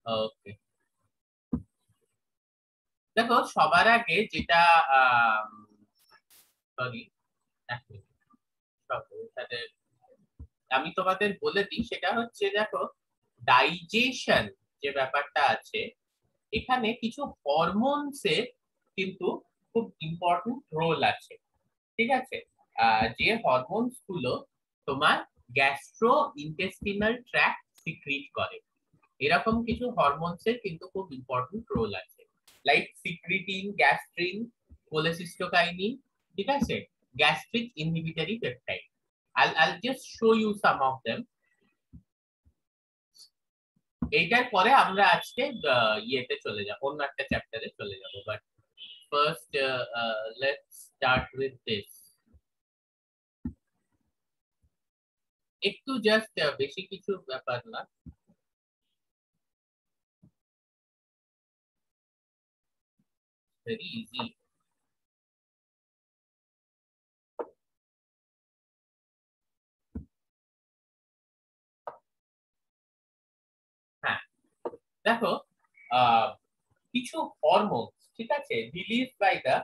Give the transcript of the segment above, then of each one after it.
ওকে, দেখো সবার আগে যেটা সরি আমি তোমাদের বলে দিই, সেটা হচ্ছে দেখো ডাইজেশন যে ব্যাপারটা আছে, এখানে কিছু হরমোনস এর কিন্তু খুব ইম্পর্টেন্ট রোল আছে। ঠিক আছে, যে হরমোনস গুলো তোমার গ্যাস্ট্রো ইন্টেস্টিনাল ট্র্যাক্ট সিক্রিট করে, এরকম কিছু হরমোনস এর কিন্তু খুব ইম্পর্টেন্ট রোল আছে, লাইক সিক্রিটিন, গ্যাস্ট্রিন, কোলেসিস্টোকাইনিন। ঠিক আছে, gastric inhibitory peptide. I'll just show you some of them. এইটার পরে আমরা আজকে ইয়েতে চলে যাব, অন্য একটা চ্যাপ্টারে চলে যাব, but first let's start with this. একটু জাস্ট বেশি কিছু ব্যাপার না, ভেরি ইজি। হ্যাঁ, দেখো আহ, কিছু হরমোন, ঠিক আছে, release by the,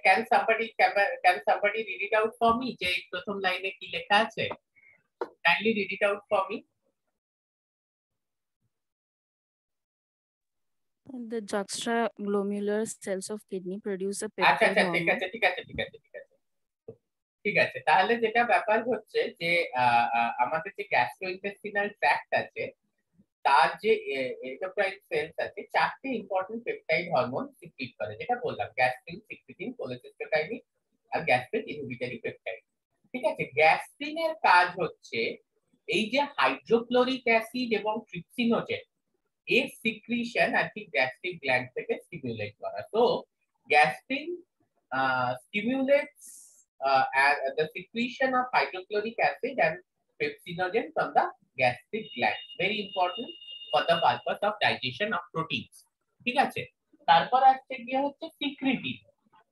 can somebody read it out for me, যে প্রথম লাইনে কি লেখা আছে, kindly read it out for me. The juxtaglomerular cells of kidney produce a আচ্ছা peptide আচ্ছা, ঠিক hormone. আছে ঠিক আছে ঠিক আছে ঠিক আছে ঠিক আছে, তাহলে যেটা ব্যাপার হচ্ছে যে আমাদের যে গ্যাস্ট্রোইন্টেস্টিনাল ট্র্যাক্ট আছে, তার যে এন্ডোক্রাইন সেলস আছে, চারটে ইম্পর্টেন্ট পেপটাইড হরমোন সিক্রিট করে, যেটা বললাম, গ্যাস্ট্রিন, সিক্রিটিন, কোলেসিস্টোকাইনিন আর গ্যাস্ট্রিক ইনহিবিটরি পেপটাইড। ঠিক আছে, গ্যাস্ট্রিনের কাজ হচ্ছে এই যে হাইড্রোক্লোরিক অ্যাসিড এবং ট্রিপসিনোজেন, এর সিক্রিশন আর কি গ্যাস্ট্রিক গ্ল্যান্ড থেকে স্টিমুলেট করা। তো gastrin stimulates the secretion of hydrochloric acid and pepsinogen from the gastric gland, very important for the purpose of digestion of proteins. ঠিক আছে, তারপর আসছে গিয়ে হচ্ছে সিক্রিটিন।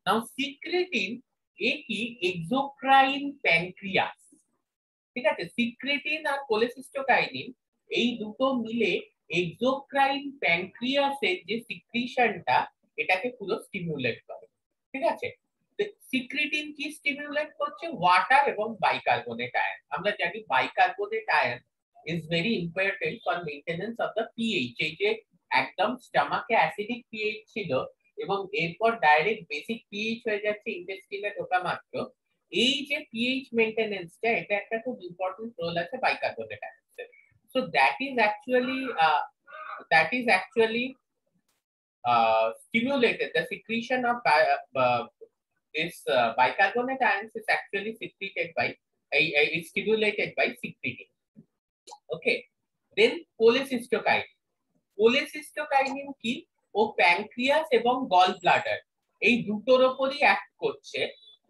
নাও সিক্রিটিন এ কি এক্সোক্রাইন প্যানক্রিয়াস। ঠিক আছে, সিক্রিটিন আর কোলেসিস্টোকাইনিন এই দুটো মিলে এক্সোক্রাইন প্যানক্রিয়াসের যে সিক্রিশনটা, এটাকে পুরো স্টিমুলেট করে। ঠিক আছে, সিক্রিটিন কি স্টিমুলেট করছে, ওয়াটার এবং বাইকার্বনেট আয়ন। আমরা জানি bicarbonate ion is very important for maintenance of the pH. এই যে একদম স্টমাকে অ্যাসিডিক পিএইচ ছিল এবং এরপর ডাইরেক্ট বেসিক পিএইচ হয়ে যাচ্ছে ইন্টেস্টিনে ঢোকা মাত্র, এই যে পিএইচ মেইনটেনেন্সটা, এটা একটা খুব ইম্পর্টেন্ট রোল আছে বাইকার্বনেট আয়নের। So that is actually stimulated, the secretion of this bicarbonate ions is actually secreted by is stimulated by secretin. Okay, then cholecystokinin কি, ও প্যানক্রিয়াস এবং গল ব্লাডার এই দুটোর উপরই অ্যাক্ট করছে।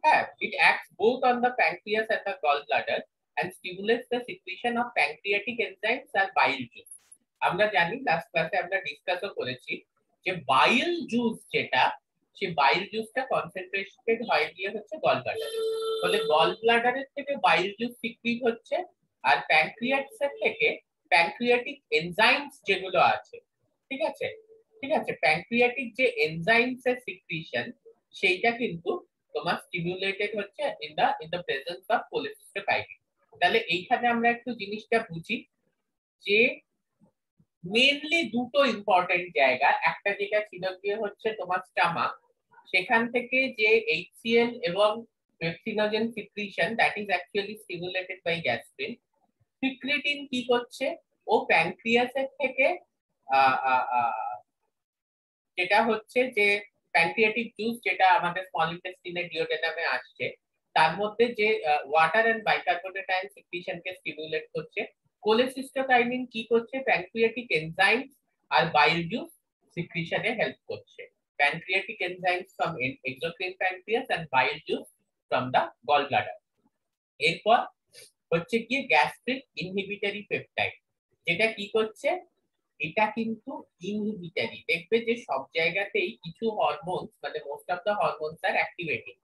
হ্যাঁ, it acts both on the pancreas and the gallbladder and stimulates the secretion of pancreatic enzymes and bile juice. আমরা জানি, last ক্লাসে আমরা ডিসকাসও করেছি যে বাইল জুস যেটা, সেই বাইল জুসটা কনসেন্ট্রেটেড হয় গিয়ে হচ্ছে গল ব্লাডারে। ফলে গল ব্লাডারের থেকে বাইল জুস সিক্রিট হচ্ছে, আর প্যানক্রিয়াসের থেকে প্যানক্রিয়াটিক এনজাইমস যেগুলো আছে, ঠিক আছে, ঠিক আছে, প্যানক্রিয়াটিক যে এনজাইমস এর সিক্রিশন, সেইটা কিন্তু তোমার স্টিমুলেটেড হচ্ছে in the presence of cholecystokinin. তাহলে এইখানে আমরা একটু জিনিসটা বুঝি যে মেইনলি দুটো ইম্পর্টেন্ট জায়গা, একটা যেটা ছিল গিয়ে হচ্ছে তোমার স্টামাক, সেখান থেকে যে এইচসিএল এবং pepsinogen secretion, that is actually stimulated by gastrin. Secretin কি করছে, ও প্যানক্রিয়াসের থেকে যেটা হচ্ছে যে প্যানক্রিয়াটিক জুস, যেটা আমাদের স্মল ইন্টেস্টিনে ডিওডেনামে আসছে, তার মধ্যে যে ওয়াটার এন্ড বাইকার্বনেট আয়ন সিক্রিশনকে স্টিমুলেট করছে। কোলেসিস্টোকাইনিন কি করছে, প্যানক্রিয়াটিক এনজাইমস আর বাইল জুস সিক্রিশনে হেল্প করছে। Pancreatic enzymes from exocrine pancreas and bile juice from the gall bladder. এরপর হচ্ছে কি গ্যাস্ট্রিক ইনহিবিটরি পেপটাইড, যেটা কি করছে, এটা কিন্তু ইনহিবিটরি। দেখবে যে সব জায়গাতেই কিছু হরমোনস, মানে most of the hormones are activating,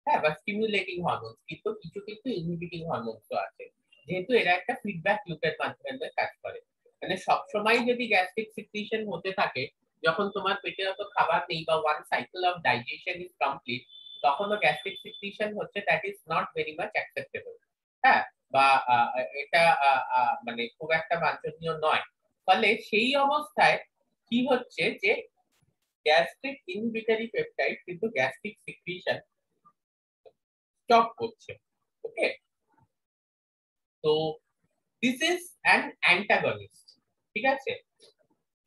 হ্যাঁ, বা স্টিমুলেটিং হরমোনস, কিন্তু কিছু ইনহিবিটিং হরমোনস আছে, যেহেতু এরা একটা ফিডব্যাক লুপের মাধ্যমে কাজ করে। মানে মানে সবসময় যদি গ্যাস্ট্রিক সিক্রিশন হতে থাকে যখন তোমার পেটে অত খাবার নেই বা one cycle of digestion is complete, তখনও গ্যাস্ট্রিক সিক্রিশন হচ্ছে, that is not very much acceptable. হ্যাঁ, বা এটা মানে খুব একটা বাঞ্ছনীয় নয়। ফলে সেই অবস্থায় কি হচ্ছে যে গ্যাস্ট্রিক ইনহিবিটরি পেপটাইড কিন্তু গ্যাস্ট্রিক সিক্রিশন স্টপ করছে। ওকে, তো দিস ইজ অ্যান অ্যান্টাগনিস্ট। ঠিক আছে,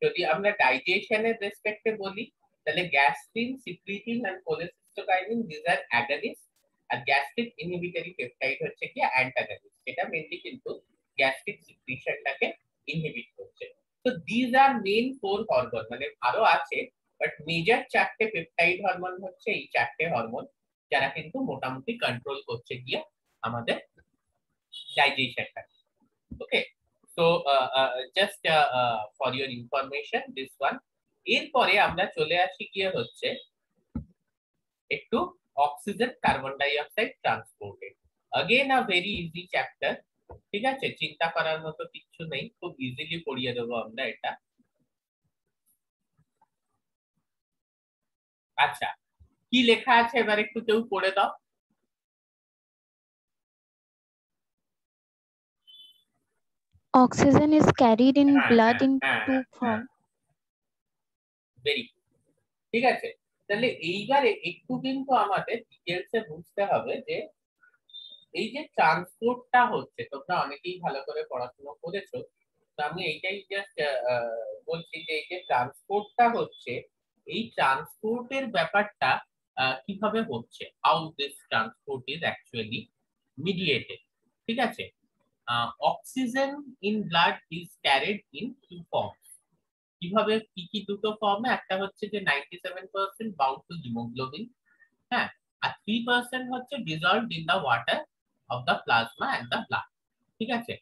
যদি আমরা ডাইজেশনের রেসপেক্টে বলি তাহলে gastrin, secretin and cholecystokinin this are agonist, আর গ্যাস্ট্রিক ইনহিবিটরি পেপটাইড হচ্ছে কি অ্যান্টাগনিস্ট, এটা মেইনলি কিন্তু গ্যাস্ট্রিক সিক্রিশনটাকে ইনহিবিট করছে। তো this are main four hormone, মানে আরো আছে বাট মেজর চারটে পেপটাইড হরমোন হচ্ছে এই চারটে হরমোন যারা কিন্তু মোটামুটি কন্ট্রোল করছে গিয়ে আমাদের ডাইজেশনটা। ওকে, so just for your information this one। এরপরে আমরা চলে আসি গিয়ে হচ্ছে একটু অক্সিজেন কার্বন ডাই অক্সাইড ট্রান্সপোর্টে। Again a very easy chapter, ঠিক আছে, চিন্তা করার মতো কিছু নেই, খুব ইজিলি পড়িয়ে দেবো আমরা এটা। আচ্ছা, কি লেখা আছে এবার একটু কেউ পড়ে দাও। Oxygen is carried in হ্যাঁ blood হ্যাঁ in হ্যাঁ two হ্যাঁ, forms. Very good. ঠিক আছে, তাহলে এইবারে একটু কিন্তু আমাদের ডিটেলসে বুঝতে হবে যে এই যে ট্রান্সপোর্টটা হচ্ছে, তোমরা অনেকেই ভালো করে পড়াশোনা করেছো, তো আমি এইটাই জাস্ট বলছি যে এই যে ট্রান্সপোর্টটা হচ্ছে, এই ট্রান্সপোর্টের ব্যাপারটা কিভাবে হচ্ছে, how this transport is actually mediated. ঠিক আছে, oxygen in blood is carried in two forms. কিভাবে, কি কি দুটো ফর্মে, একটা হচ্ছে যে 97% বাউন্ড টু হিমোগ্লোবিন, হ্যাঁ, আর 3% হচ্ছে dissolved in the water of the plasma and the blood। ঠিক আছে,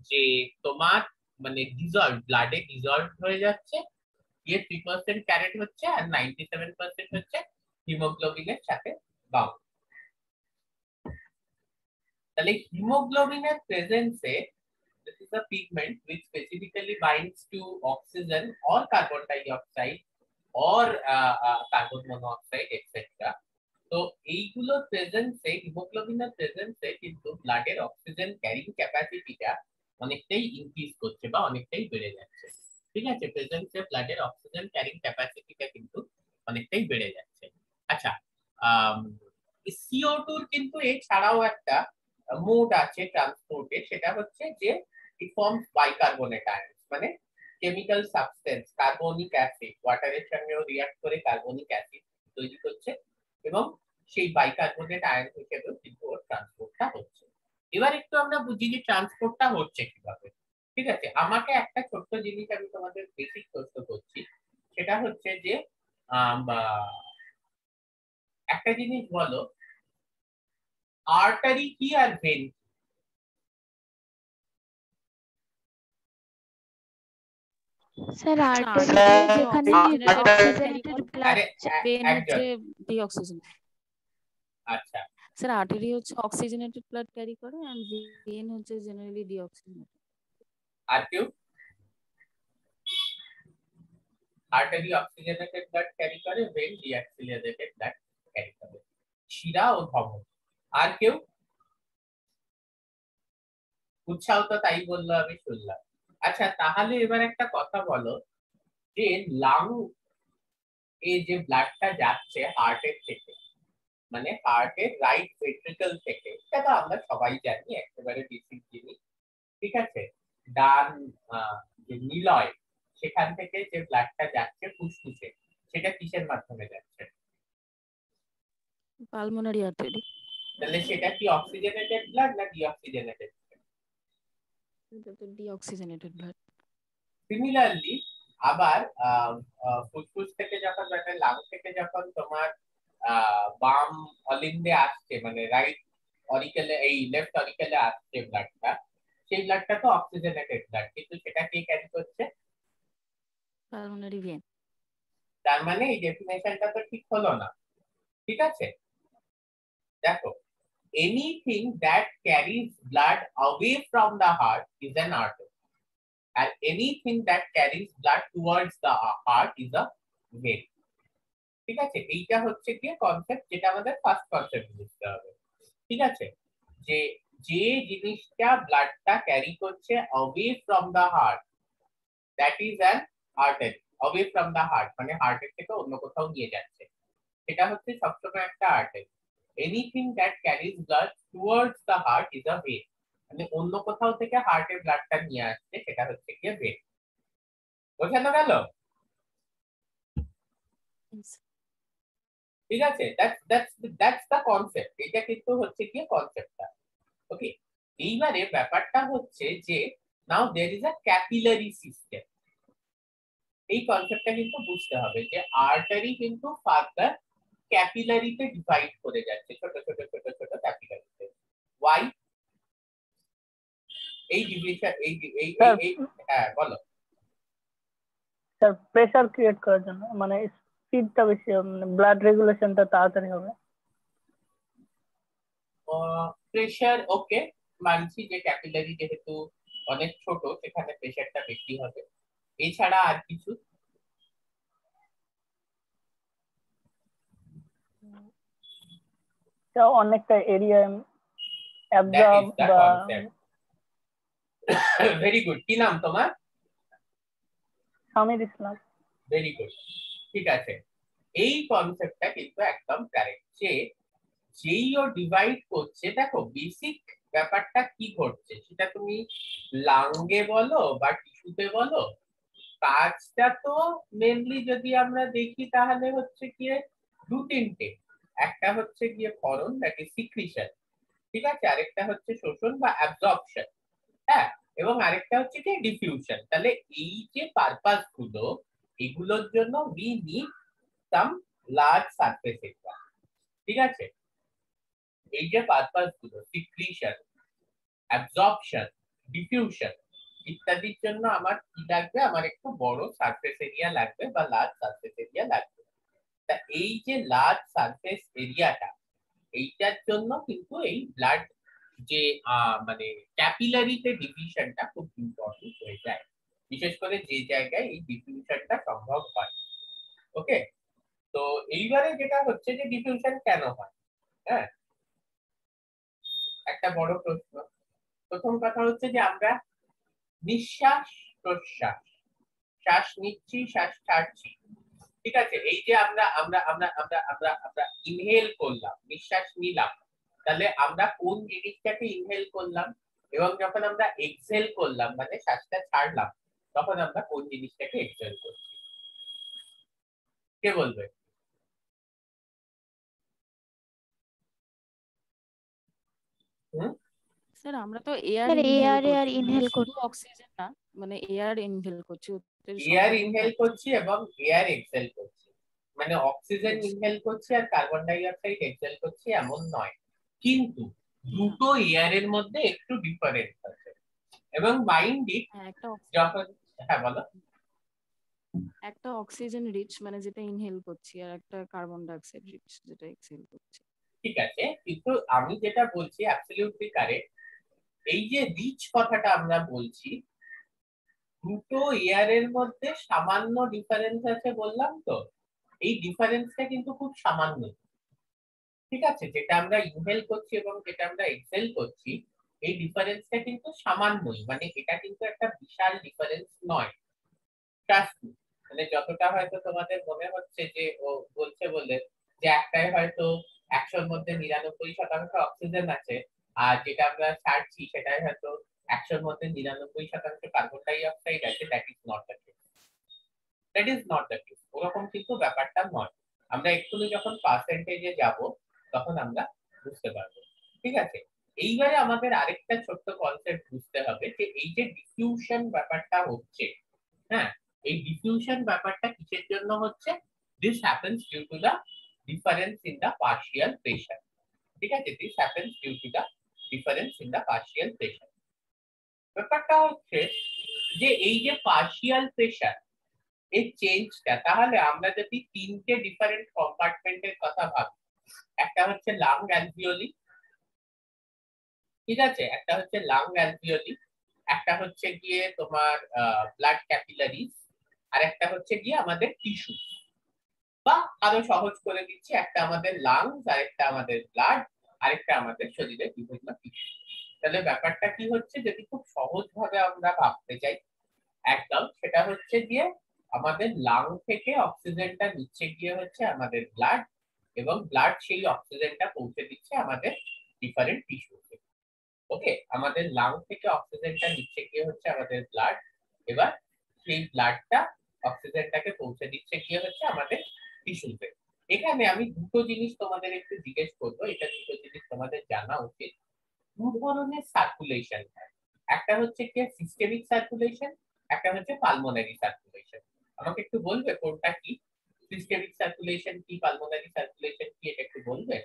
যে তোমার মানে ডিজলভ ব্লাডে ডিজলভ হয়ে যাচ্ছে, গিয়ে 3% ক্যারেট হচ্ছে আর 97% হচ্ছে হিমোগ্লোবিনের সাথে বাউন্ড। তাহলে হিমোগ্লোবিনের প্রেজেন্সে this is a pigment which specifically binds to oxygen or carbon dioxide or carbon monoxide etc। তো এইগুলো প্রেজেন্সে, হিমোগ্লোবিনের প্রেজেন্সে কিন্তু ব্লাডের অক্সিজেন ক্যারিং ক্যাপাসিটিটা অনেকটাই ইনক্রিজ করছে বা অনেকটাই বেড়ে যাচ্ছে। ঠিক আছে, প্রেজেন্সে ব্লাডের অক্সিজেন ক্যারিং ক্যাপাসিটিটা কিন্তু অনেকটাই বেড়ে যাচ্ছে। আচ্ছা, CO2 কিন্তু এছাড়াও একটা মোড আছে ট্রান্সপোর্টে, সেটা হচ্ছে যে ইট ফর্মস বাইকার্বনেট আয়ন্স, মানে কেমিক্যাল সাবস্টেন্স কার্বনিক অ্যাসিড ওয়াটারের সঙ্গেও রিঅ্যাক্ট করে কার্বনিক অ্যাসিড তৈরি করছে, এবং সেই বাইকার্বনেট আয়ন হিসেবেও কিন্তু ওর ট্রান্সপোর্টটা হচ্ছে। এবার একটু আমরা বুঝি যে ট্রান্সপোর্টটা হচ্ছে কিভাবে। ঠিক আছে, আমাকে একটা ছোট্ট জিনিস আমি তোমাদের বেসিক প্রশ্ন করছি, সেটা হচ্ছে যে একটা জিনিস বলো, আর্টারি কি আর ভেন? স্যার আর্টারি Sir, যেখানে অক্সিজেনেটেড ব্লাড, আরে ভেন একজন, হচ্ছে ডিঅক্সিজেন। আচ্ছা, স্যার আর্টারি হচ্ছে অক্সিজেনেটেড ব্লাড ক্যারি করে এন্ড ভেন হচ্ছে জেনারেলি ডিঅক্সিজেনেটেড। আর কেউ? আর্টারি অক্সিজেনেটেড ব্লাড ক্যারি করে, ভেন ডিঅক্সিজেনেটেড ব্লাড ক্যারি করে। শিরা ও ধমনী। আর কেউ? উৎসাহ তো তাই বললো, আমি শুনলাম। আচ্ছা, তাহলে এবার একটা কথা বলো, যে লাং এ যে ব্লাডটা যাচ্ছে হার্টের থেকে, মানে হার্টের রাইট ভেন্ট্রিকল থেকে, এটা তো আমরা সবাই জানি, একেবারে বেসিক জিনিস। ঠিক আছে, ডান যে নিলয়, সেখান থেকে যে ব্লাডটা যাচ্ছে ফুসফুসে, সেটা কিসের মাধ্যমে যাচ্ছে? Pulmonary artery. তাহলে সেটা কি অক্সিজেনেটেড ব্লাড না ডিঅক্সিজেনেটেড? এটা তো ডিঅক্সিজেনেটেড ব্লাড। সিমিলারলি আবার ফুসফুস থেকে যখন, মানে লাং থেকে যখন তোমার বাম অলিন্দে আসছে, মানে রাইট অরিকেলে, এই লেফট অরিকেলে আসছে ব্লাডটা, সেই ব্লাডটা তো অক্সিজেনেটেড ব্লাড, কিন্তু সেটা কে ক্যারি করছে? Pulmonary vein. তার মানে এই ডেফিনেশনটা তো ঠিক হলো না। ঠিক আছে, দেখো, anything that carries blood away from the heart is an artery, and anything that carries blood towards the heart is a vein. ঠিক আছে, এইটা হচ্ছে কি কনসেপ্ট, যেটা আমাদের ফার্স্ট কনসেপ্ট বুঝতে হবে। ঠিক আছে, যে যে জিনিসটা ব্লাডটা ক্যারি করছে away from the heart, that is an artery. away from the heart মানে হার্টের থেকে অন্য কোথাও নিয়ে যাচ্ছে, সেটা হচ্ছে সবসময় একটা artery. Anything that carries blood towards the heart is a vein, মানে অন্য কোথাও থেকে হার্টের ব্লাডটা নিয়ে আসছে, সেটা হচ্ছে গিয়ে ভেন। বোঝানো গেল? ঠিক আছে, দ্যাটস দ্য কনসেপ্ট। এটা কিন্তু হচ্ছে গিয়ে কনসেপ্টটা। ওকে, এইবারে ব্যাপারটা হচ্ছে যে now there is a capillary system. এই কনসেপ্টটা কিন্তু বুঝতে হবে যে আর্টারি কিন্তু ফার্দার ক্যাপিলারিতে ডিভাইড করে যাচ্ছে, ছোট ছোট ছোট ছোট ক্যাপিলারিতে। ওয়াই এই ডিভিশন? এই এই এই হ্যাঁ বলো। স্যার প্রেসার ক্রিয়েট করার জন্য, মানে স্পিডটা বেশি, মানে ব্লাড রেগুলেশনটা তাড়াতাড়ি হবে। প্রেসার ওকে মানছি যে ক্যাপিলারি যেহেতু অনেক ছোট সেখানে প্রেসারটা বেশি হবে। এছাড়া আর কিছু? অনেকটা এরিয়া অ্যাবজর্ব বা ভেরি গুড। কি নাম তোমার? সামির ইসলাম। ভেরি গুড, ঠিক আছে। এই কনসেপ্টটা কিন্তু একদম কারেক্ট, যে যেই ও ডিভাইড করছে, দেখো বেসিক ব্যাপারটা কি ঘটছে সেটা তুমি লাঙ্গে বলো বা টিস্যুতে বলো, কাজটা তো মেনলি যদি আমরা দেখি তাহলে হচ্ছে গিয়ে দু তিনটে। একটা হচ্ছে গিয়ে ক্ষরণ, দ্যাট ইজ সিক্রিশন, ঠিক আছে, আরেকটা হচ্ছে শোষণ বা অ্যাবজর্পশন, হ্যাঁ, এবং আরেকটা হচ্ছে কি ডিফিউশন। তাহলে এই যে পারপাস গুলো, এগুলোর জন্য we need some large surface area. ঠিক আছে, এই যে পারপাস গুলো সিক্রিশন, অ্যাবজর্পশন, ডিফিউশন ইত্যাদির জন্য আমার কি লাগবে? আমার একটু বড় সারফেস এরিয়া লাগবে বা লার্জ সারফেস এরিয়া লাগবে। তা এই যে লার্জ সারফেস এরিয়াটা, এইটার জন্য কিন্তু এই ব্লাড যে মানে ক্যাপিলারিতে ডিভিশনটা খুব ইম্পর্টেন্ট হয়ে যায়, বিশেষ করে যে জায়গায় এই ডিফিউশনটা সম্ভব হয়। ওকে, তো এইবারে যেটা হচ্ছে যে ডিফিউশন কেন হয়, হ্যাঁ, একটা বড় প্রশ্ন। প্রথম কথা হচ্ছে যে আমরা নিঃশ্বাস প্রশ্বাস, শ্বাস নিচ্ছি শ্বাস ছাড়ছি, ঠিক আছে, এই যে আমরা আমরা আমরা আমরা আমরা আমরা ইনহেল করলাম, নিঃশ্বাস নিলাম, তাহলে আমরা কোন জিনিসটাকে ইনহেল করলাম, এবং যখন আমরা এক্সহেল করলাম মানে শ্বাসটা ছাড়লাম, তখন আমরা কোন জিনিসটাকে এক্সহেল করছি? কে বলবে? স্যার আমরা তো এয়ার ইনহেল করছি, অক্সিজেন না, মানে এয়ার ইনহেল করছি, এয়ার ইনহেল করছি এবং এয়ার এক্সহেল করছি, মানে অক্সিজেন ইনহেল করছি আর কার্বন ডাই অক্সাইড এক্সহেল করছি এমন নয়, কিন্তু দুটো এয়ারের মধ্যে একটু ডিফারেন্স আছে। এবং মাইন্ড ইট, যখন হ্যাঁ বলো, একটা অক্সিজেন রিচ মানে যেটা ইনহেল করছি, আর একটা কার্বন ডাই অক্সাইড রিচ যেটা এক্সহেল করছি। ঠিক আছে, কিন্তু আমি যেটা বলছি অ্যাবসলিউটলি কারেক্ট। এই যে রিচ কথাটা আমরা বলছি, দুটো এয়ারের মধ্যে সামান্য ডিফারেন্স আছে বললাম তো, এই ডিফারেন্সটা কিন্তু খুব সামান্য। ঠিক আছে, যেটা আমরা ইনহেল করছি এবং যেটা আমরা এক্সহেল করছি, এই ডিফারেন্সটা কিন্তু সামান্যই, মানে এটা কিন্তু একটা বিশাল ডিফারেন্স নয়। ট্রাস্ট মি, মানে যতটা হয়তো তোমাদের মনে হচ্ছে যে ও বলছে বলে, যে একটাই হয়তো 100-র মধ্যে 99% অক্সিজেন আছে, আর যেটা আমরা ছাড়ছি সেটাই হয়তো 100-র মধ্যে 99% কার্বন ডাই অক্সাইড আছে, that is not the case. That is not the case, ওরকম কিন্তু ব্যাপারটা নয়। আমরা এক্ষুনি যখন পার্সেন্টেজে যাব তখন আমরা বুঝতে পারবো। ঠিক আছে, এইবারে আমাদের আরেকটা ছোট্ট কনসেপ্ট বুঝতে হবে, যে এই যে ডিফিউশন ব্যাপারটা হচ্ছে, হ্যাঁ, এই ডিফিউশন ব্যাপারটা কিসের জন্য হচ্ছে? This happens due to the difference in the partial pressure. ঠিক আছে, this happens due to the difference in the partial pressure. ব্যাপারটা হচ্ছে যে এই যে পার্শিয়াল প্রেসার, এই চেঞ্জটা, তাহলে আমরা যদি তিনটে ডিফারেন্ট কম্পার্টমেন্টের কথা ভাবি, একটা হচ্ছে লাং অ্যালভিওলি, ঠিক আছে, একটা হচ্ছে লাং অ্যালভিওলি, একটা হচ্ছে গিয়ে তোমার ব্লাড ক্যাপিলারিজ, আর একটা হচ্ছে গিয়ে আমাদের টিস্যু। বা আরো সহজ করে দিচ্ছি, একটা আমাদের লাংস, আরেকটা আমাদের ব্লাড, আরেকটা আমাদের শরীরের বিভিন্ন টিস্যু। তাহলে ব্যাপারটা কি হচ্ছে, যদি খুব সহজ ভাবে আমরা ভাবতে চাই একদম, সেটা হচ্ছে গিয়ে আমাদের লাং থেকে অক্সিজেনটা নিচ্ছে গিয়ে হচ্ছে আমাদের ব্লাড, এবং ব্লাড সেই অক্সিজেনটা পৌঁছে দিচ্ছে আমাদের ডিফারেন্ট টিস্যুতে। ওকে, আমাদের লাং থেকে অক্সিজেনটা নিচ্ছে গিয়ে হচ্ছে আমাদের ব্লাড, এবার সেই ব্লাডটা অক্সিজেনটাকে পৌঁছে দিচ্ছে গিয়ে হচ্ছে আমাদের টিস্যুতে। এখানে আমি দুটো জিনিস তোমাদের একটু জিজ্ঞেস করবো, এটা দুটো জিনিস তোমাদের জানা উচিত। দু ধরনের সার্কুলেশন হয়, একটা হচ্ছে কি সিস্টেমিক সার্কুলেশন, একটা হচ্ছে পালমোনারি সার্কুলেশন। আমাকে একটু বলবে কোনটা কি, সিস্টেমিক সার্কুলেশন কি, পালমোনারি সার্কুলেশন কি, এটা একটু বলবে?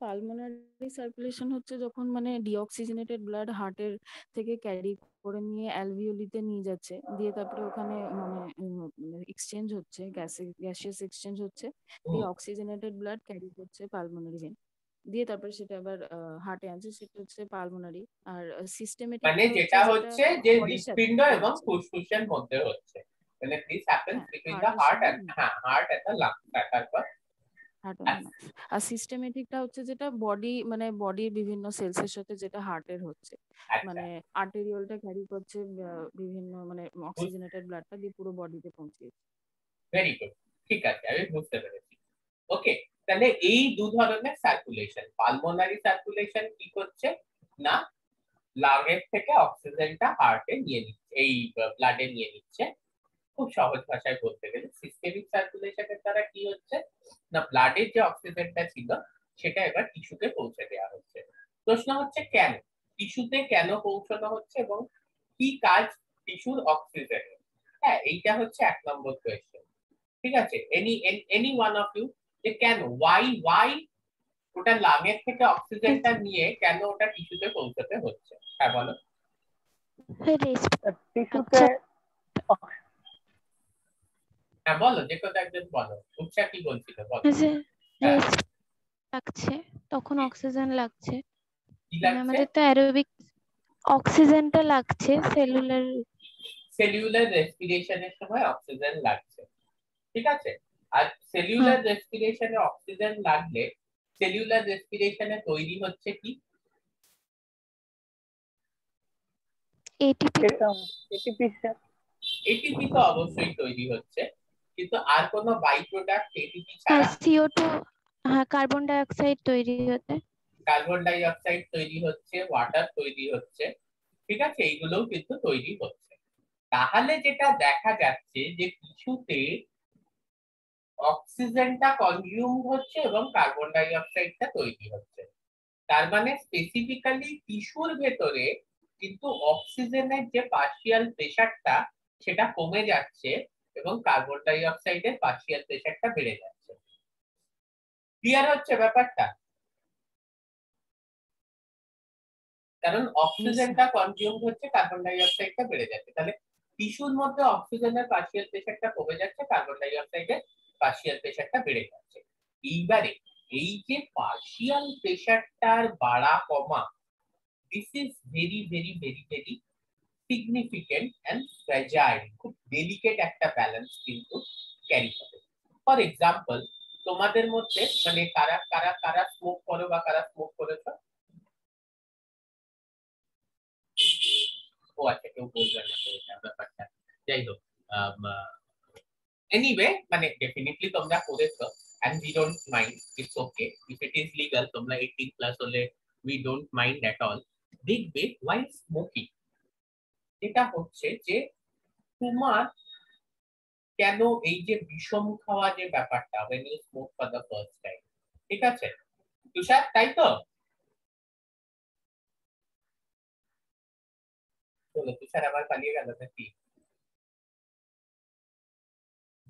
পালমোনারি সার্কুলেশন হচ্ছে যখন মানে ডিঅক্সিজেনেটেড ব্লাড হার্টের থেকে ক্যারি করে নিয়ে অ্যালভিওলিতে নিয়ে যাচ্ছে, দিয়ে তারপরে ওখানে মানে এক্সচেঞ্জ হচ্ছে, গ্যাসিয়াস এক্সচেঞ্জ হচ্ছে, দিয়ে অক্সিজেনেটেড ব্লাড ক্যারি করছে পালমোনারি ভেন, দিয়ে তারপরে সেটা আবার হার্টে আনছে, সেটা হচ্ছে পালমোনারি। আর মানে সিস্টেমেটিকটা হচ্ছে যেটা যেটা হচ্ছে যে বডির সাথে হৃৎপিণ্ড এবং হচ্ছে। ফুসফুসের মধ্যে হচ্ছে, মানে দিস হ্যাপেন্স হ্যাঁ, বিটুইন দ্য হার্টের হার্ট সঙ্গে এন্ড, হ্যাঁ, হার্ট এন্ড দ্য লাং। তারপর আর সিস্টেমেটিকটা হচ্ছে যেটা বডি মানে বডির বিভিন্ন সেলস এর সাথে, যেটা হার্টের হচ্ছে আচ্ছা, মানে আর্টেরিওলটা ক্যারি করছে বিভিন্ন মানে অক্সিজেনেটেড ব্লাডটা দিয়ে পুরো বডিতে পৌঁছে দিচ্ছে। ভেরি গুড, ঠিক আছে, আমি বুঝতে পেরেছি। ওকে, তাহলে এই দু ধরনের সার্কুলেশন, পালমোনারি সার্কুলেশন কি করছে না, লাংয়ের থেকে অক্সিজেনটা হার্টে নিয়ে নিচ্ছে, এই ব্লাডে নিয়ে নিচ্ছে। খুব সহজ ভাষায় বলতে গেলে সিস্টেমিক সার্কুলেশনের দ্বারা কি হচ্ছে না, ব্লাডের যে অক্সিজেনটা ছিল সেটা এবার টিস্যুতে পৌঁছে দেওয়া হচ্ছে। প্রশ্ন হচ্ছে কেন টিস্যুতে কেন পৌঁছানো হচ্ছে এবং কি কাজ টিস্যুর অক্সিজেনের। হ্যাঁ, এইটা হচ্ছে 1 নম্বর কোয়েশ্চেন। ঠিক আছে, এনি ওয়ান অফ ইউ, যে কেন, ওয়াই ওটা লাংয়ের থেকে অক্সিজেনটা নিয়ে কেন ওটা টিস্যুতে পৌঁছাতে হচ্ছে? হ্যাঁ বলো। টিস্যুতে হ্যাঁ বলো, যে কোনো একজন বলো, উৎসা কি বলছিল বলো। হ্যাঁ, রেস্ট লাগছে, তখন অক্সিজেন লাগছে, কি মানে লাগছে? আমাদের তো অ্যারোবিক অক্সিজেনটা লাগছে সেলুলার। সেলুলার রেসপিরেশনের সময় অক্সিজেন লাগছে, ঠিক আছে। আর হ্যাঁ, সেলুলার রেসপিরেশনে অক্সিজেন লাগলে সেলুলার রেসপিরেশনে তৈরি হচ্ছে কি? এটিপি। এটিপি। এটিপি তো অবশ্যই তৈরি হচ্ছে, কিন্তু আর কোনো বাই প্রোডাক্ট এটিপি হ্যাঁ, ছাড়া? CO2, হ্যাঁ, কার্বন ডাই অক্সাইড তৈরি হতে। কার্বন ডাই অক্সাইড তৈরি হচ্ছে, ওয়াটার তৈরি হচ্ছে, ঠিক আছে, এইগুলোও কিন্তু তৈরি হচ্ছে। তাহলে যেটা দেখা যাচ্ছে যে টিস্যুতে অক্সিজেনটা কনজিউম হচ্ছে এবং কার্বন ডাই অক্সাইডটা তৈরি হচ্ছে। তার মানে স্পেসিফিক্যালি টিস্যুর ভেতরে কিন্তু অক্সিজেনের যে পার্শিয়াল প্রেসারটা সেটা কমে যাচ্ছে এবং কার্বন ডাই অক্সাইডের পার্শিয়াল প্রেসারটা বেড়ে যাচ্ছে। ক্লিয়ার হচ্ছে ব্যাপারটা? কারণ অক্সিজেনটা কনজিউম হচ্ছে, কার্বন ডাই অক্সাইডটা বেড়ে যাচ্ছে, তাহলে টিস্যুর মধ্যে অক্সিজেনের পার্শিয়াল প্রেসারটা কমে যাচ্ছে, কার্বন ডাই অক্সাইডের পার্শিয়াল প্রেসারটা বেড়ে যাচ্ছে। এইবারে এই যে পার্শিয়াল প্রেসারটার বাড়া কমা, this is very very very very significant and fragile, খুব ডেলিকেট একটা ব্যালেন্স কিন্তু ক্যারি করে। ফর এক্সাম্পল, তোমাদের মধ্যে মানে কারা কারা কারা স্মোক করো বা কারা স্মোক করেছো? ও আচ্ছা, কেউ বলবে না তো এটা ব্যাপারটা। যাই হোক, এনিওয়ে, মানে ডেফিনেটলি তোমরা করেছো, and we don't mind, it's okay if it is legal, তোমরা 18 প্লাস হলে we don't mind at all. দেখবে ওয়াই স্মোকিং, এটা হচ্ছে যে তোমার কেন এই যে বিষম খাওয়া যে ব্যাপারটা, when you smoke for the first time, ঠিক আছে তুষার, তাই তো? চলো, তুষার আবার পালিয়ে গেল নাকি?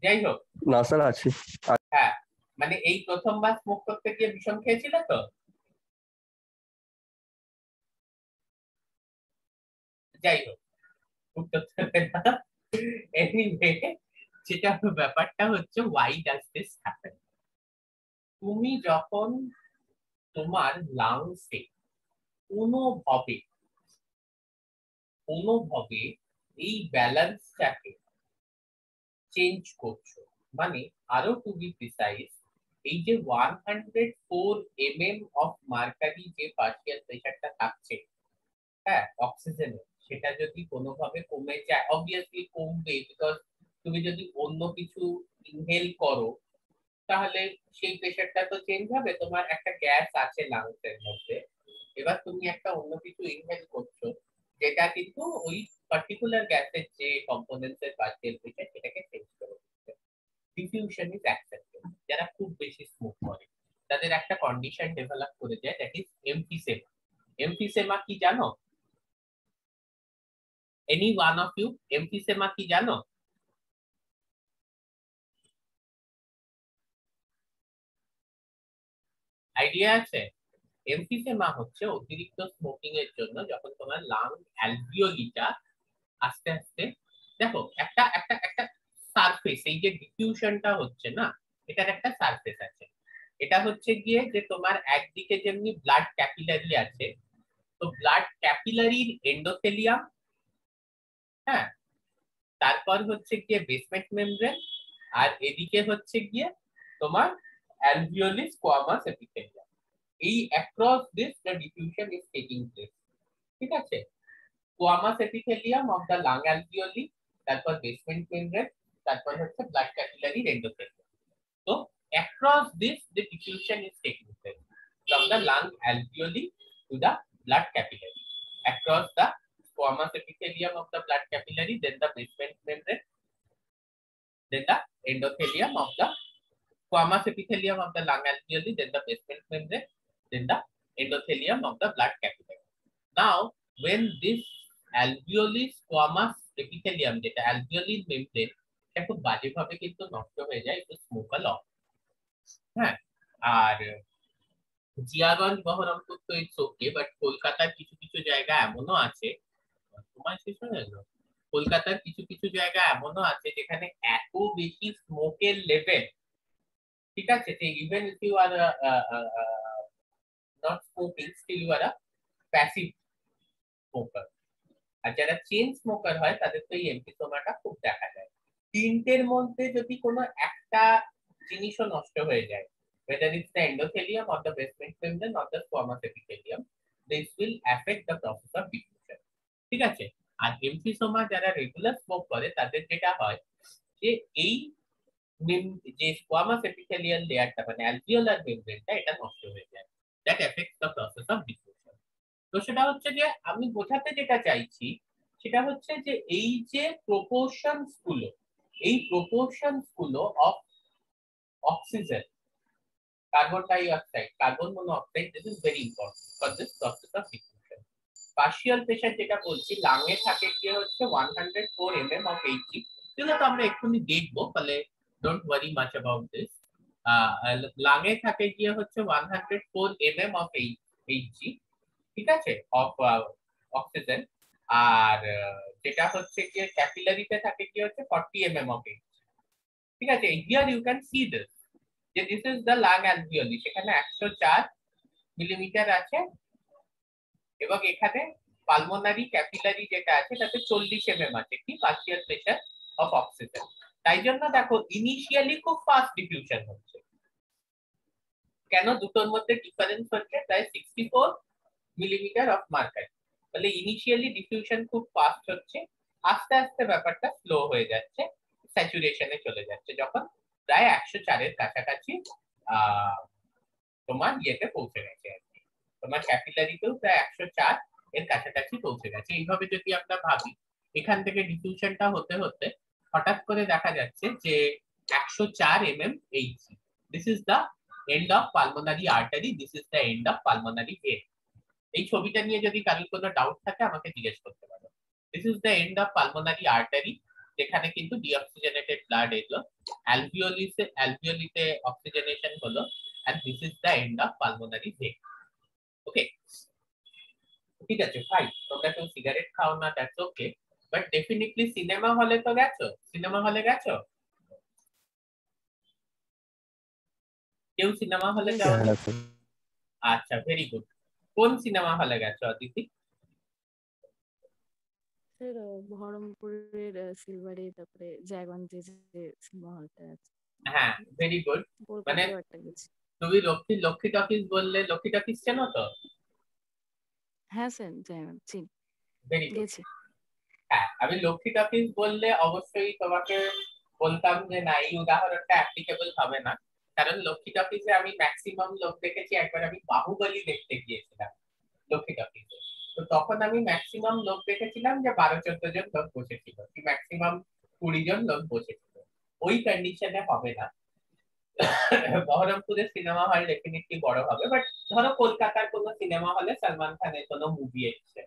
যাই হোক, না স্যার আছি। হ্যাঁ, মানে এই প্রথমবার স্মোক করতে গিয়ে বিষম খেয়েছিল তো? যাই হোক, উত্তর দেবে না। এনিওয়ে, যেটা ব্যাপারটা হচ্ছে, why does this happen? তুমি যখন তোমার লাংসে কোনোভাবে এই ব্যালেন্সটাকে চেঞ্জ করছো, মানে আরো টু বি প্রিসাইজ, এই যে 104 mm অফ মার্কারি যে পার্শিয়াল প্রেসারটা থাকছে, হ্যাঁ, অক্সিজেনে, সেটা যদি কোনোভাবে কমে যায়, অবভিয়াসলি কমবে, বিকজ তুমি যদি অন্য কিছু ইনহেল করো তাহলে সেই প্রেসারটা তো চেঞ্জ হবে। তোমার একটা গ্যাস আছে লাংসের মধ্যে, এবার তুমি একটা অন্য কিছু ইনহেল করছো যেটা কিন্তু ওই পার্টিকুলার গ্যাসের যে কম্পোনেন্টস এর পার্শিয়াল প্রেসার সেটাকে চেঞ্জ করে দিচ্ছে। Diffusion is accepted. যারা খুব বেশি স্মোক করে তাদের একটা কন্ডিশন ডেভেলপ করে যায়, দ্যাট ইজ এমফিসেমা। এমফিসেমা কি জানো? Any one of you emphysema কি জানো? আইডিয়া আছে? এমফিসেমা হচ্ছে অতিরিক্ত স্মোকিং এর জন্য যখন তোমার লাং অ্যালভিওলিটা আস্তে আস্তে, দেখো একটা একটা একটা সারফেস, এই যে ডিফিউশনটা হচ্ছে না, এটার একটা সারফেস আছে। এটা হচ্ছে গিয়ে যে তোমার একদিকে যেমনি ব্লাড ক্যাপিলারি আছে, তো ব্লাড ক্যাপিলারির এন্ডোথেলিয়াম, হ্যাঁ, তারপর হচ্ছে গিয়ে বেসমেন্ট মেমব্রেন, আর এদিকে হচ্ছে গিয়ে তোমার অ্যালভিওলি স্কোয়ামাস এপিথেলিয়াম। এই across this the diffusion is taking place, ঠিক আছে? Squamous epithelium of the lung alveoli, তারপর বেসমেন্ট মেমব্রেন, তারপর হচ্ছে ব্লাড ক্যাপিলারি এন্ডোথেলিয়াম। তো across this the diffusion is taking place from the lung alveoli to the blood capillary, across the squamous epithelium of the blood capillary, then the basement membrane, then the endothelium of the squamous epithelium of the lung alveoli, then the basement membrane, then the endothelium of the blood capillary. Now, when this alveoli squamous epithelium, যেটা alveoli membrane, এটা খুব বাজেভাবে কিন্তু নষ্ট হয়ে যায়, একটু স্মোকাল of, হ্যাঁ। আর জিয়াগঞ্জ, বহরমপুর তো ইটস ওকে, বাট কলকাতার কিছু কিছু জায়গা এমনও আছে, তোমার শেষ হয়ে গেল, কলকাতার কিছু কিছু জায়গা এমনও আছে যেখানে এত বেশি স্মোকের লেভেল, ঠিক আছে, যে even if you are not smoking, still you are a passive smoker. আর যারা চেইন স্মোকার হয় তাদের তো এই এমফিসোমাটা খুব দেখা যায়। তিনটের মধ্যে যদি কোনো একটা জিনিসও নষ্ট হয়ে যায়, whether it's the endothelium or the basement membrane or the squamous epithelium, this will affect the process of diffusion, ঠিক আছে? আর এমফিসোমা যারা রেগুলার স্মোক করে তাদের যেটা হয় যে এই যে স্কোয়ামাস এপিথেলিয়াল লেয়ারটা, মানে অ্যালভিওলার মেমব্রেনটা, এটা নষ্ট হয়ে যায়, that effects the process of diffusion. তো সেটা হচ্ছে যে আমি বোঝাতে যেটা চাইছি সেটা হচ্ছে যে এই যে প্রপোর্শনস গুলো, এই প্রপোর্শনস গুলো of oxygen, carbon dioxide, carbon monoxide, this is very important for this process of diffusion. Partial pressure যেটা বলছি, লাংয়ে থাকে কি হচ্ছে 104 mm অফ এইচজি, যেগুলো তো আমরা এক্ষুনি দেখবো, ফলে don't worry much about this. লাংয়ে থাকে গিয়ে হচ্ছে 104 mm অফ এইচজি, ঠিক আছে, অফ অক্সিজেন। আর যেটা হচ্ছে গিয়ে ক্যাপিলারিতে থাকে কি হচ্ছে 40 mm অফ এইচজি, ঠিক আছে। Here you can see this, যে this is the lung alveoli, সেখানে 104 মিলিমিটার আছে, এবং এখানে পালমোনারি ক্যাপিলারি যেটা আছে তাতে 40 mm আছে কি পার্শিয়াল প্রেসার অফ অক্সিজেন। তাই জন্য দেখো ইনিশিয়ালি খুব ফাস্ট ডিফিউশন হচ্ছে। কেন? দুটোর মধ্যে ডিফারেন্স হচ্ছে প্রায় 64 মিলিমিটার অফ মার্কারি, তাহলে ইনিশিয়ালি ডিফিউশন খুব ফাস্ট হচ্ছে, আস্তে আস্তে ব্যাপারটা স্লো হয়ে যাচ্ছে, স্যাচুরেশনে চলে যাচ্ছে, যখন প্রায় 104 এর কাছাকাছি তোমার ইয়েতে পৌঁছে গেছে আর কি, তোমার ক্যাপিলারিতেও প্রায় 104 এর কাছাকাছি পৌঁছে গেছে। এইভাবে যদি আমরা ভাবি, এখান থেকে ডিফিউশনটা হতে হতে হঠাৎ করে দেখা যাচ্ছে যে 104 mm HG, this is the end of pulmonary artery, this is the end of pulmonary vein. এই ছবিটা নিয়ে যদি কারোর কোনো ডাউট থাকে আমাকে জিজ্ঞেস করতে পারো। This is the end of pulmonary artery, যেখানে কিন্তু ডিঅক্সিজেনেটেড ব্লাড এলো, অ্যালভিওলিতে অক্সিজেনেশন হলো, and this is the end of pulmonary vein. Okay, ঠিক আছে, ফাইন। তোমরা কেউ সিগারেট খাও না, that's okay, but definitely cinema হলে তো গেছো, সিনেমা হলে গেছো? কেউ সিনেমা হলে Yes, যাও? হ্যাঁ স্যার। আচ্ছা, ভেরি গুড। কোন সিনেমা হলে গেছো অদিতি? স্যার বহরমপুরের সিলভারে, তারপরে জায়গঞ্জে যে সিনেমা হলটা আছে। হ্যাঁ, ভেরি গুড। মানে কলকাতায় একটা গেছি। তুমি লক্ষ্মী টকিজ বললে, লক্ষ্মী টকিজ চেনো তো? হ্যাঁ স্যার, চিনি, ভেরি গুড। গেছি। হ্যাঁ, আমি লক্ষ্মী টকিজ বললে অবশ্যই তোমাকে বলতাম যে না, এই উদাহরণটা অ্যাপ্লিকেবল হবে না, কারণ লক্ষ্মী টকিজে আমি ম্যাক্সিমাম লোক দেখেছি। একবার আমি বাহুবলী দেখতে গিয়েছিলাম লক্ষ্মী টকিজে, তো তখন আমি ম্যাক্সিমাম লোক দেখেছিলাম যে 12-14 জন লোক বসেছিল, কি ম্যাক্সিমাম 20 জন লোক বসেছিল। ওই কন্ডিশনে হবে না। বহরমপুরের সিনেমা হল ডেফিনেটলি বড় হবে, বাট ধরো কলকাতার কোনো সিনেমা হলে সালমান খানের কোনো মুভি এসছে,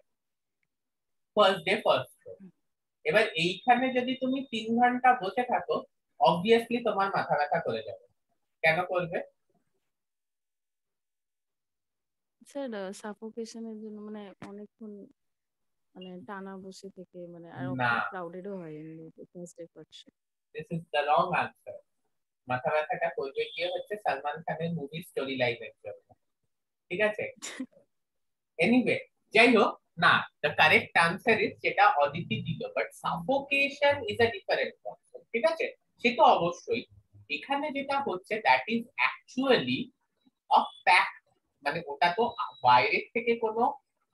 ফার্স্ট ডে ফার্স্ট শো, এবার এইখানে যদি তুমি 3 ঘন্টা বসে থাকো, অবভিয়াসলি তোমার মাথা ব্যথা করে যাবে। কেন করবে? স্যার সাফোকেশনের জন্য, মানে অনেকক্ষণ মানে টানা বসে থেকে, মানে আর না, খুব ক্রাউডেডও হয় এমনিতে first day first show. This is the wrong answer. মাথা ব্যথাটা করবে গিয়ে হচ্ছে সালমান খানের মুভি স্টোরি লাইনের জন্য, ঠিক আছে? এনিওয়ে, যাই হোক, না, দ্য কারেক্ট আনসার ইজ যেটা অদিতি দিল, but suffocation is a different concept, ঠিক আছে? সে তো অবশ্যই। এখানে যেটা হচ্ছে that is actually of fact, মানে ওটা তো বাইরের থেকে কোনো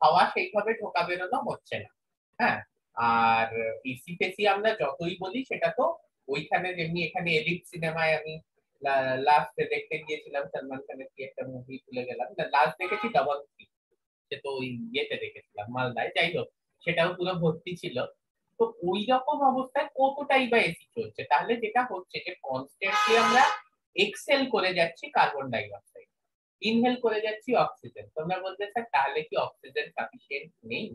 হাওয়া সেইভাবে ঢোকা বেরোনো হচ্ছে না। হ্যাঁ, আর এসি ফেসি আমরা যতই বলি, সেটা তো ওইখানে যেমনি এখানে এলিট সিনেমায় আমি লাস্ট দেখতে গিয়েছিলাম সালমান খানের কি একটা মুভি, ভুলে গেলাম, লাস্ট দেখেছি ডবল থ্রি, সে তো ওই ইয়েতে দেখেছিলাম মালদায়, যাই হোক, সেটাও পুরো ভর্তি ছিল। তো ওই রকম অবস্থায় কতটাই বা এসি চলছে, তাহলে যেটা হচ্ছে যে কনস্ট্যান্টলি আমরা এক্সেল করে যাচ্ছি কার্বন ডাই অক্সাইড, ইনহেল করে যাচ্ছি অক্সিজেন। তোমরা বলতে স্যার তাহলে কি অক্সিজেন সাফিসিয়েন্ট নেই?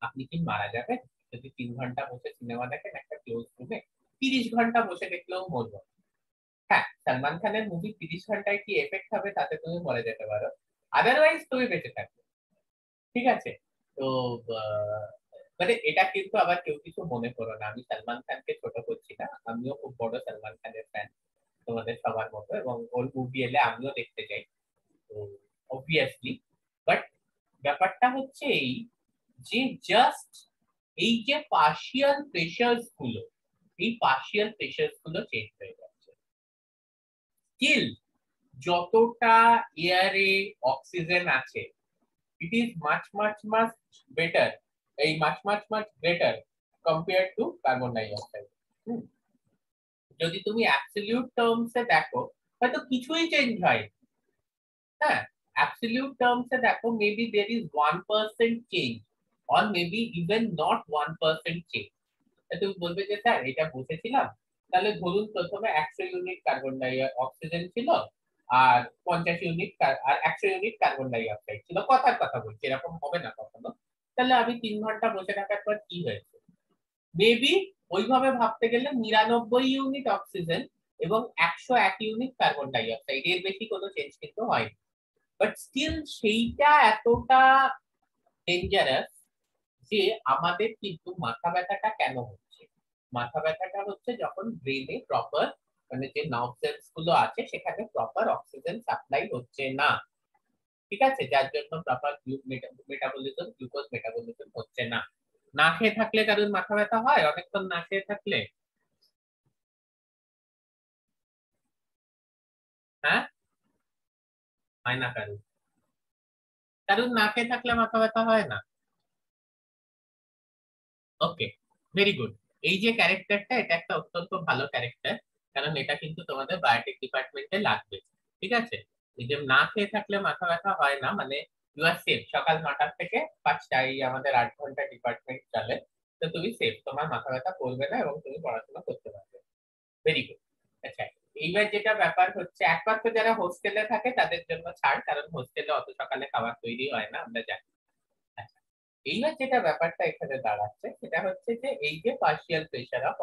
আপনি কি মারা যাবেন যদি 3 ঘন্টা বসে সিনেমা দেখেন একটা ক্লোজ রুমে? 30 ঘন্টা বসে দেখলেও মরবো। হ্যাঁ, সালমান খানের মুভি 30 ঘন্টায় কি এফেক্ট হবে তাতে তুমি মরে যেতে পারো, আদারওয়াইজ তুমি বেঁচে থাকবে, ঠিক আছে? তো আহ, মানে এটা কিন্তু আবার কেউ কিছু মনে করো না, আমি সালমান খানকে ছোট করছি না, আমিও খুব বড় সালমান খানের ফ্যান তোমাদের সবার মতো, এবং ওর মুভি এলে আমিও দেখতে যাই, তো অবভিয়াসলি। বাট ব্যাপারটা হচ্ছে এই যে জাস্ট এই যে পার্শিয়াল প্রেশারস গুলো, এই পার্শিয়াল প্রেশারস গুলো চেঞ্জ হয়ে যাচ্ছে। স্টিল যতটা এয়ারে অক্সিজেন আছে, it is much better, এই much better compared to carbon dioxide. যদি তুমি অ্যাবসলিউট টার্মস এ দেখো, হয়তো কিছুই চেঞ্জ হয়, হ্যাঁ, অ্যাবসলিউট টার্মস এ দেখো, maybe there is 1% change, or maybe even not 1% change. তুমি বলবে যে স্যার এটা বুঝেছিলাম, তাহলে ধরুন প্রথমে 100 ইউনিট কার্বন ডাই অক্সিজেন ছিল, আর 50 ইউনিট আর 100 ইউনিট কার্বন ডাই অক্সাইড ছিল, কথার কথা বলছি, এরকম হবে না কখনো। তাহলে আমি 3 ঘন্টা বসে থাকার পর কি হয়েছে? মেবি ওইভাবে ভাবতে গেলে 99 ইউনিট অক্সিজেন এবং 101 ইউনিট কার্বন ডাই অক্সাইড, এর বেশি কোনো চেঞ্জ কিন্তু হয়নি। বাট স্টিল সেইটা এতটা ডেঞ্জারাস যে আমাদের কিন্তু মাথা ব্যথাটা কেন হচ্ছে? মাথা ব্যথাটা হচ্ছে যখন ব্রেনে প্রপার, মানে যে নার্ভ সেলস গুলো আছে সেখানে প্রপার অক্সিজেন সাপ্লাই হচ্ছে না, ঠিক আছে? যার জন্য প্রপার মেটাবলিজম, গ্লুকোজ মেটাবলিজম হচ্ছে না। না খেয়ে থাকলে কারোর মাথা ব্যথা হয় অনেকক্ষণ না খেয়ে থাকলে? হ্যাঁ, হয় না কারোর? কারোর না খেয়ে থাকলে মাথা ব্যথা হয় না? ওকে, ভেরি গুড। এই যে ক্যারেক্টারটা, এটা একটা অত্যন্ত ভালো ক্যারেক্টার, কারণ এটা কিন্তু তোমাদের বায়োটেক ডিপার্টমেন্টে লাগবে, ঠিক আছে? এই যে না খেয়ে থাকলে মাথা ব্যথা হয় না, মানে ইউ আর সেফ। সকাল 9টা থেকে 5টা এই আমাদের 8 ঘন্টা ডিপার্টমেন্ট চলে, তো তুমি সেফ, তোমার মাথা ব্যথা করবে না এবং তুমি পড়াশোনা করতে পারবে। Very good. আচ্ছা, এইবার যেটা ব্যাপার হচ্ছে, একমাত্র যারা হোস্টেলে থাকে তাদের জন্য ছাড়, কারণ হোস্টেলে অত সকালে খাবার তৈরি হয় না, আমরা জানি। আচ্ছা, এইবার যেটা ব্যাপারটা এখানে দাঁড়াচ্ছে সেটা হচ্ছে যে এই যে পার্শিয়াল প্রেসার অফ,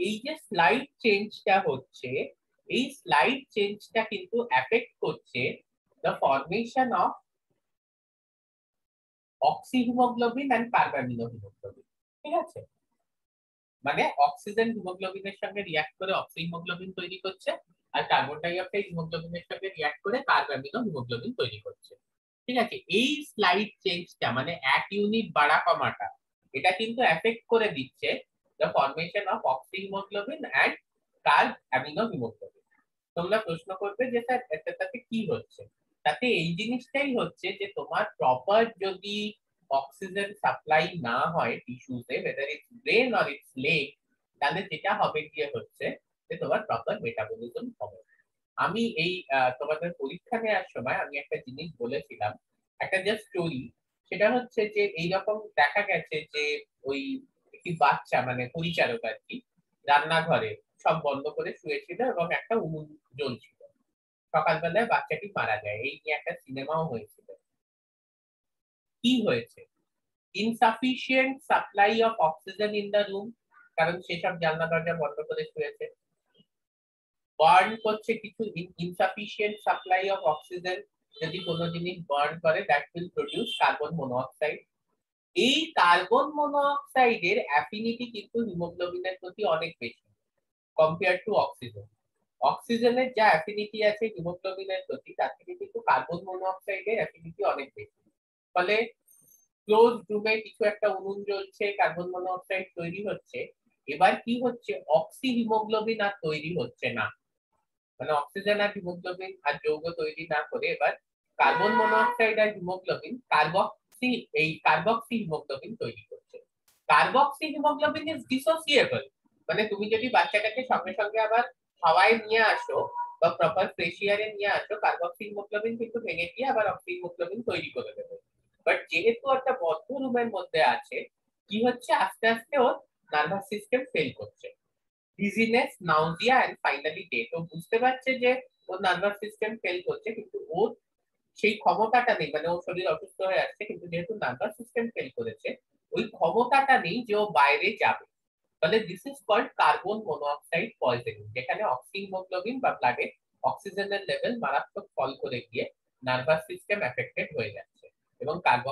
এই যে স্লাইড চেঞ্জটা হচ্ছে, এই স্লাইড চেঞ্জটা কিন্তু এফেক্ট করছে the formation of oxyhaemoglobin and carbamino haemoglobin, ঠিক আছে? মানে অক্সিজেন হিমোগ্লোবিনের সঙ্গে রিঅ্যাক্ট করে অক্সিহিমোগ্লোবিন তৈরি করছে, আর কার্বন ডাই অক্সাইড হিমোগ্লোবিনের সঙ্গে রিয়াক্ট করে কার্বামিনো হিমোগ্লোবিন তৈরি করছে। ঠিক আছে, এই স্লাইড চেঞ্জটা মানে 1 ইউনিট বাড়া কমাটা এটা কিন্তু এফেক্ট করে দিচ্ছে the formation of oxyhaemoglobin and carbaminohaemoglobin. তোমরা প্রশ্ন করবে যে স্যার এটাতে কি হচ্ছে? তাতে এই জিনিসটাই হচ্ছে যে তোমার প্রপার যদি অক্সিজেন সাপ্লাই না হয় টিস্যুতে, whether it's brain or it's leg, তাহলে যেটা হবে গিয়ে হচ্ছে যে তোমার প্রপার মেটাবলিজম হবে। আমি এই তোমাদের পরীক্ষা নেওয়ার সময় আমি একটা জিনিস বলেছিলাম, একটা জাস্ট স্টোরি। সেটা হচ্ছে যে এইরকম দেখা গেছে যে ওই একটি বাচ্চা মানে পরিচারক আর কি রান্নাঘরে সব বন্ধ করে শুয়েছিল এবং একটা উনুন জ্বলছিল। সকালবেলায় বাচ্চাটি মারা যায়, এই নিয়ে একটা সিনেমাও হয়েছিল। কি হয়েছে? Insufficient supply of oxygen in the room, কারণ সেসব জানলা দরজা বন্ধ করে শুয়েছে। বার্ন করছে কিছু, ইনসাফিসিয়েন্ট সাপ্লাই অফ অক্সিজেন, যদি কোনো জিনিস বার্ন করে that will produce carbon monoxide. এই কার্বন মনোঅক্সাইডের অ্যাফিনিটি কিন্তু হিমোগ্লোবিনের প্রতি অনেক বেশি কম্পেয়ার টু অক্সিজেন। অক্সিজেনের যা অ্যাফিনিটি আছে হিমোগ্লোবিনের প্রতি, তার থেকে কিন্তু কার্বন মনোঅক্সাইডের অ্যাফিনিটি অনেক বেশি। ফলে ক্লোজ রুমে কিছু একটা উনুন জ্বলছে, কার্বন মনোঅক্সাইড তৈরি হচ্ছে। এবার কি হচ্ছে, অক্সি হিমোগ্লোবিন আর তৈরি হচ্ছে না, মানে অক্সিজেন আর হিমোগ্লোবিন আর যৌগ তৈরি না করে এবার কার্বন মনোঅক্সাইড আর হিমোগ্লোবিন কার্বক্সি হিমোগ্লোবিন তৈরি করছে। কার্বক্সি হিমোগ্লোবিন ইজ ডিসোসিয়েবল, মানে তুমি যদি বাচ্চাটাকে সঙ্গে সঙ্গে আবার হাওয়ায় নিয়ে আসো বা প্রপার ফ্রেশ এয়ারে নিয়ে আসো, কার্বক্সি হিমোগ্লোবিন কিন্তু ভেঙে গিয়ে আবার অক্সি হিমোগ্লোবিন তৈরি করে দেবে। বাট যেহেতু একটা বদ্ধ রুমের মধ্যে আছে, কি হচ্ছে আস্তে আস্তে ওর নার্ভাস সিস্টেম ফেল করছে, ডিজিনেস, নাউজিয়া এন্ড ফাইনালি ডেথ। ও বুঝতে পারছে যে ওর নার্ভাস সিস্টেম ফেল করছে, কিন্তু ওর সেই ক্ষমতাটা নেই, মানে ওর শরীর অসুস্থ হয়ে আসছে, কিন্তু যেহেতু নার্ভাস সিস্টেম ফেল করেছে ওই ক্ষমতাটা নেই যে ও বাইরে যাবে। তাহলে this is called carbon monoxide poisoning, যেখানে অক্সিহিমোগ্লোবিন বা ব্লাডে অক্সিজেনের লেভেল মারাত্মক ফল করে গিয়ে নার্ভাস সিস্টেম এফেক্টেড হয়ে যাচ্ছে এবং কার্বন